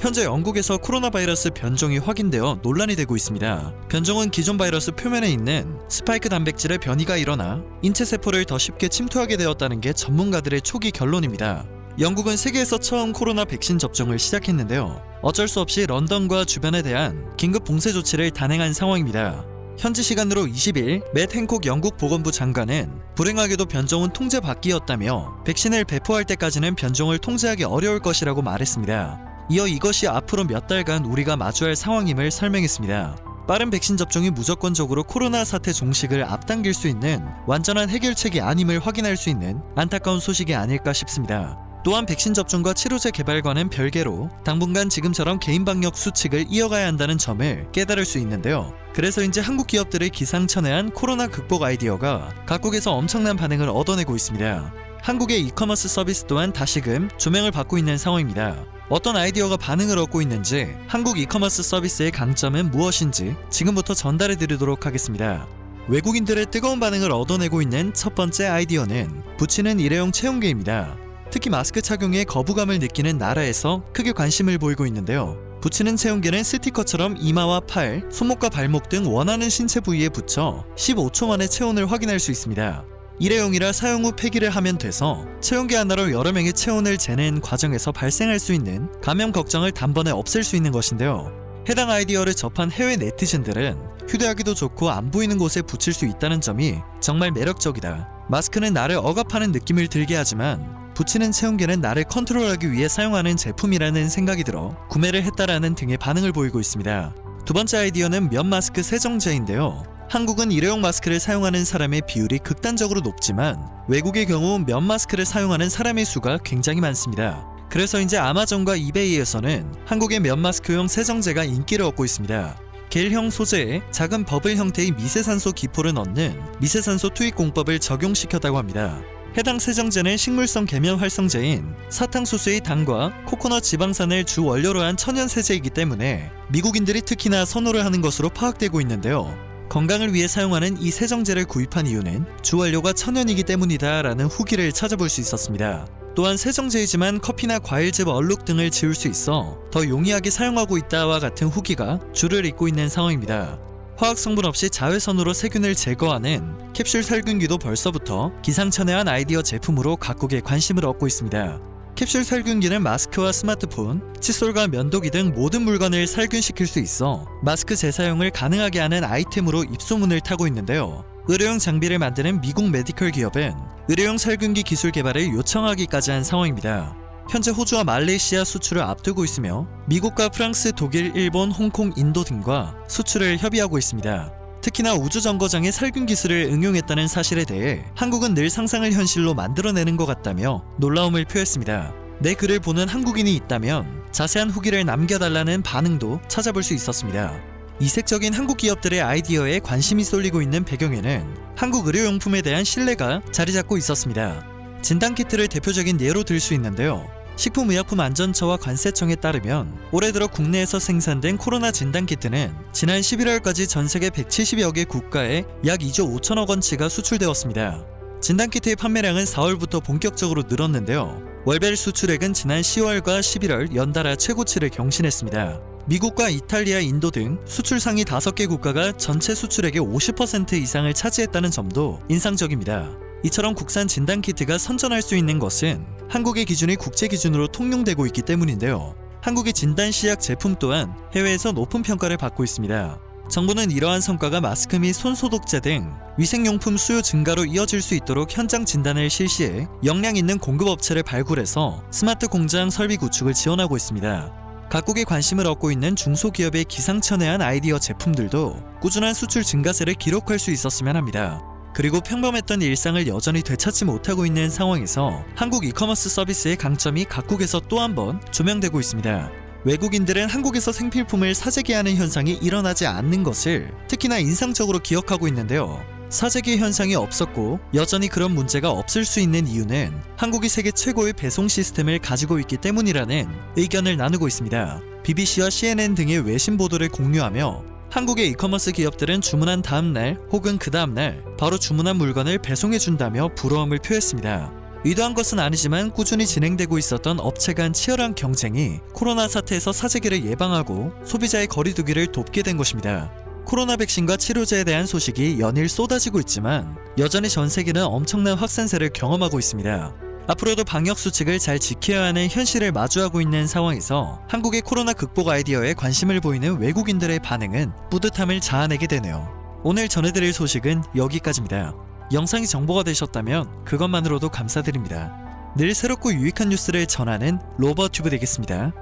현재 영국에서 코로나 바이러스 변종이 확인되어 논란이 되고 있습니다. 변종은 기존 바이러스 표면에 있는 스파이크 단백질의 변이가 일어나 인체 세포를 더 쉽게 침투하게 되었다는 게 전문가들의 초기 결론입니다. 영국은 세계에서 처음 코로나 백신 접종을 시작했는데요. 어쩔 수 없이 런던과 주변에 대한 긴급 봉쇄 조치를 단행한 상황입니다. 현지 시간으로 20일 맷 행콕 영국 보건부 장관은 불행하게도 변종은 통제 밖이었다며 백신을 배포할 때까지는 변종을 통제하기 어려울 것이라고 말했습니다. 이어 이것이 앞으로 몇 달간 우리가 마주할 상황임을 설명했습니다. 빠른 백신 접종이 무조건적으로 코로나 사태 종식을 앞당길 수 있는 완전한 해결책이 아님을 확인할 수 있는 안타까운 소식이 아닐까 싶습니다. 또한 백신 접종과 치료제 개발과는 별개로 당분간 지금처럼 개인 방역 수칙을 이어가야 한다는 점을 깨달을 수 있는데요. 그래서인지 한국 기업들의 기상천외한 코로나 극복 아이디어가 각국에서 엄청난 반응을 얻어내고 있습니다. 한국의 이커머스 서비스 또한 다시금 조명을 받고 있는 상황입니다. 어떤 아이디어가 반응을 얻고 있는지, 한국 이커머스 서비스의 강점은 무엇인지 지금부터 전달해 드리도록 하겠습니다. 외국인들의 뜨거운 반응을 얻어내고 있는 첫 번째 아이디어는 붙이는 일회용 체온계입니다. 특히 마스크 착용에 거부감을 느끼는 나라에서 크게 관심을 보이고 있는데요. 붙이는 체온계는 스티커처럼 이마와 팔, 손목과 발목 등 원하는 신체 부위에 붙여 15초 만에 체온을 확인할 수 있습니다. 일회용이라 사용 후 폐기를 하면 돼서 체온계 하나로 여러 명의 체온을 재는 과정에서 발생할 수 있는 감염 걱정을 단번에 없앨 수 있는 것인데요. 해당 아이디어를 접한 해외 네티즌들은 휴대하기도 좋고 안 보이는 곳에 붙일 수 있다는 점이 정말 매력적이다. 마스크는 나를 억압하는 느낌을 들게 하지만 붙이는 체온계는 나를 컨트롤하기 위해 사용하는 제품이라는 생각이 들어 구매를 했다라는 등의 반응을 보이고 있습니다. 두 번째 아이디어는 면 마스크 세정제인데요. 한국은 일회용 마스크를 사용하는 사람의 비율이 극단적으로 높지만 외국의 경우 면 마스크를 사용하는 사람의 수가 굉장히 많습니다. 그래서 이제 아마존과 이베이에서는 한국의 면 마스크용 세정제가 인기를 얻고 있습니다. 겔형 소재에 작은 버블 형태의 미세산소 기포를 넣는 미세산소 투입 공법을 적용시켰다고 합니다. 해당 세정제는 식물성 계면 활성제인 사탕수수의 당과 코코넛 지방산을 주 원료로 한 천연 세제이기 때문에 미국인들이 특히나 선호를 하는 것으로 파악되고 있는데요. 건강을 위해 사용하는 이 세정제를 구입한 이유는 주 원료가 천연이기 때문이다 라는 후기를 찾아볼 수 있었습니다. 또한 세정제이지만 커피나 과일즙 얼룩 등을 지울 수 있어 더 용이하게 사용하고 있다와 같은 후기가 줄을 잇고 있는 상황입니다. 화학 성분 없이 자외선으로 세균을 제거하는 캡슐 살균기도 벌써부터 기상천외한 아이디어 제품으로 각국의 관심을 얻고 있습니다. 캡슐 살균기는 마스크와 스마트폰, 칫솔과 면도기 등 모든 물건을 살균시킬 수 있어 마스크 재사용을 가능하게 하는 아이템으로 입소문을 타고 있는데요. 의료용 장비를 만드는 미국 메디컬 기업은 의료용 살균기 기술 개발을 요청하기까지 한 상황입니다. 현재 호주와 말레이시아 수출을 앞두고 있으며 미국과 프랑스, 독일, 일본, 홍콩, 인도 등과 수출을 협의하고 있습니다. 특히나 우주정거장의 살균 기술을 응용했다는 사실에 대해 한국은 늘 상상을 현실로 만들어내는 것 같다며 놀라움을 표했습니다. 내 글을 보는 한국인이 있다면 자세한 후기를 남겨달라는 반응도 찾아볼 수 있었습니다. 이색적인 한국 기업들의 아이디어에 관심이 쏠리고 있는 배경에는 한국 의료용품에 대한 신뢰가 자리잡고 있었습니다. 진단키트를 대표적인 예로 들 수 있는데요. 식품의약품안전처와 관세청에 따르면 올해 들어 국내에서 생산된 코로나 진단키트는 지난 11월까지 전세계 170여 개 국가에 약 2조 5천억 원치가 수출되었습니다. 진단키트의 판매량은 4월부터 본격적으로 늘었는데요. 월별 수출액은 지난 10월과 11월 연달아 최고치를 경신했습니다. 미국과 이탈리아, 인도 등 수출 상위 5개 국가가 전체 수출액의 50% 이상을 차지했다는 점도 인상적입니다. 이처럼 국산 진단키트가 선전할 수 있는 것은 한국의 기준이 국제 기준으로 통용되고 있기 때문인데요. 한국의 진단시약 제품 또한 해외에서 높은 평가를 받고 있습니다. 정부는 이러한 성과가 마스크 및 손소독제 등 위생용품 수요 증가로 이어질 수 있도록 현장 진단을 실시해 역량 있는 공급업체를 발굴해서 스마트 공장 설비 구축을 지원하고 있습니다. 각국의 관심을 얻고 있는 중소기업의 기상천외한 아이디어 제품들도 꾸준한 수출 증가세를 기록할 수 있었으면 합니다. 그리고 평범했던 일상을 여전히 되찾지 못하고 있는 상황에서 한국 이커머스 서비스의 강점이 각국에서 또 한 번 조명되고 있습니다. 외국인들은 한국에서 생필품을 사재기하는 현상이 일어나지 않는 것을 특히나 인상적으로 기억하고 있는데요. 사재기 현상이 없었고 여전히 그런 문제가 없을 수 있는 이유는 한국이 세계 최고의 배송 시스템을 가지고 있기 때문이라는 의견을 나누고 있습니다. BBC와 CNN 등의 외신 보도를 공유하며 한국의 이커머스 기업들은 주문한 다음날 혹은 그 다음날 바로 주문한 물건을 배송해준다며 부러움을 표했습니다. 의도한 것은 아니지만 꾸준히 진행되고 있었던 업체 간 치열한 경쟁이 코로나 사태에서 사재기를 예방하고 소비자의 거리두기를 돕게 된 것입니다. 코로나 백신과 치료제에 대한 소식이 연일 쏟아지고 있지만 여전히 전 세계는 엄청난 확산세를 경험하고 있습니다. 앞으로도 방역 수칙을 잘 지켜야 하는 현실을 마주하고 있는 상황에서 한국의 코로나 극복 아이디어에 관심을 보이는 외국인들의 반응은 뿌듯함을 자아내게 되네요. 오늘 전해드릴 소식은 여기까지입니다. 영상이 정보가 되셨다면 그것만으로도 감사드립니다. 늘 새롭고 유익한 뉴스를 전하는 로버튜브 되겠습니다.